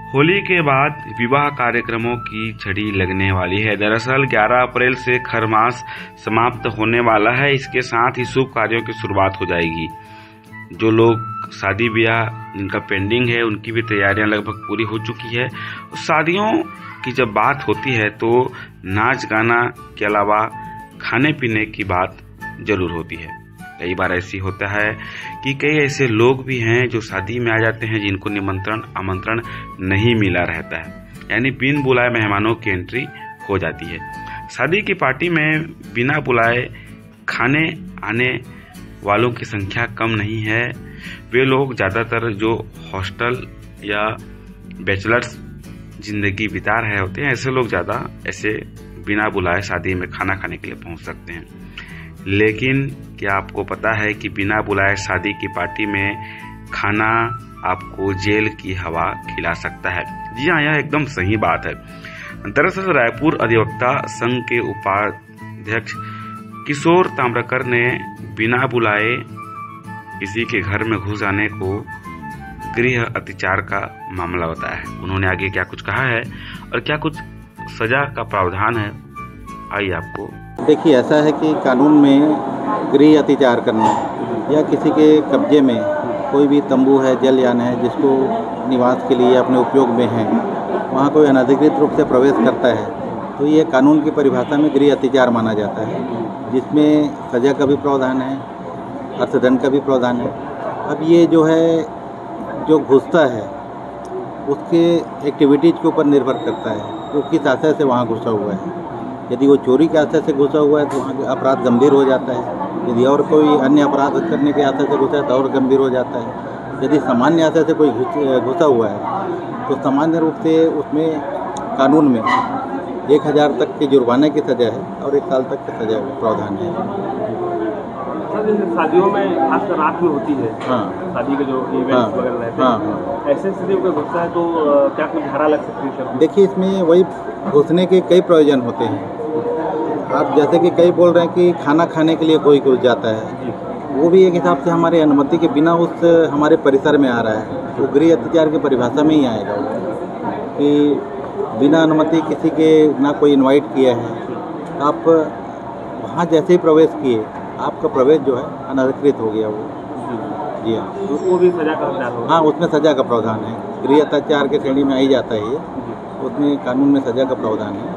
होली के बाद विवाह कार्यक्रमों की झड़ी लगने वाली है। दरअसल 11 अप्रैल से खरमास समाप्त होने वाला है। इसके साथ ही शुभ कार्यों की शुरुआत हो जाएगी। जो लोग शादी ब्याह जिनका पेंडिंग है उनकी भी तैयारियां लगभग पूरी हो चुकी है। शादियों की जब बात होती है तो नाच गाना के अलावा खाने पीने की बात जरूर होती है। कई बार ऐसी होता है कि कई ऐसे लोग भी हैं जो शादी में आ जाते हैं जिनको निमंत्रण आमंत्रण नहीं मिला रहता है, यानी बिन बुलाए मेहमानों की एंट्री हो जाती है। शादी की पार्टी में बिना बुलाए खाने आने वालों की संख्या कम नहीं है। वे लोग ज़्यादातर जो हॉस्टल या बैचलर्स जिंदगी बिता रहे होते हैं, ऐसे लोग ज़्यादा ऐसे बिना बुलाए शादी में खाना खाने के लिए पहुंच सकते हैं। लेकिन क्या आपको पता है कि बिना बुलाए शादी की पार्टी में खाना आपको जेल की हवा खिला सकता है? जी हाँ, यह एकदम सही बात है। दरअसल रायपुर अधिवक्ता संघ के उपाध्यक्ष किशोर ताम्रकर ने बिना बुलाए किसी के घर में घुस जाने को गृह अत्याचार का मामला बताया है। उन्होंने आगे क्या कुछ कहा है और क्या कुछ सजा का प्रावधान है, आइए आपको। देखिए, ऐसा है कि कानून में गृह अत्याचार करना या किसी के कब्जे में कोई भी तंबू है, जलयान है जिसको निवास के लिए अपने उपयोग में है, वहाँ कोई अनधिकृत रूप से प्रवेश करता है तो ये कानून की परिभाषा में गृह अत्याचार माना जाता है, जिसमें सज़ा का भी प्रावधान है, अर्थदंड का भी प्रावधान है। अब ये जो है, जो घुसता है उसके एक्टिविटीज़ के ऊपर निर्भर करता है वो किस आशय से वहाँ घुसा हुआ है। यदि वो चोरी के आशय से घुसा हुआ है तो वहाँ अपराध गंभीर हो जाता है। यदि और कोई अन्य अपराध करने के आशय से घुसा है तो और गंभीर हो जाता है। यदि सामान्य आशय से कोई घुसा हुआ है तो सामान्य रूप से उसमें कानून में 1000 तक के जुर्माने की सज़ा है और 1 साल तक की सज़ा का प्रावधान है। शादियों में खासकर रात में होती है। हाँ, शादी के जो इवेंट्स वगैरह रहते हैं, हाँ, ऐसे स्थिति में घुसता है तो क्या कुछ धारा लग सकती है? देखिए, इसमें वही घुसने के कई प्रयोजन होते हैं। आप जैसे कि कई बोल रहे हैं कि खाना खाने के लिए कोई घुस जाता है, वो भी एक हिसाब से हमारी अनुमति के बिना उस हमारे परिसर में आ रहा है, वो गृह अत्याचार की परिभाषा में ही आएगा कि बिना अनुमति किसी के ना कोई इनवाइट किया है, आप वहाँ जैसे ही प्रवेश किए आपका प्रवेश जो है अनधिकृत हो गया वो। जी हाँ, उसको भी सजा का प्रावधान होगा? हाँ, उसमें सजा का प्रावधान है। गृह अत्याचार के श्रेणी में आ ही जाता है ये, उसमें कानून में सजा का प्रावधान है।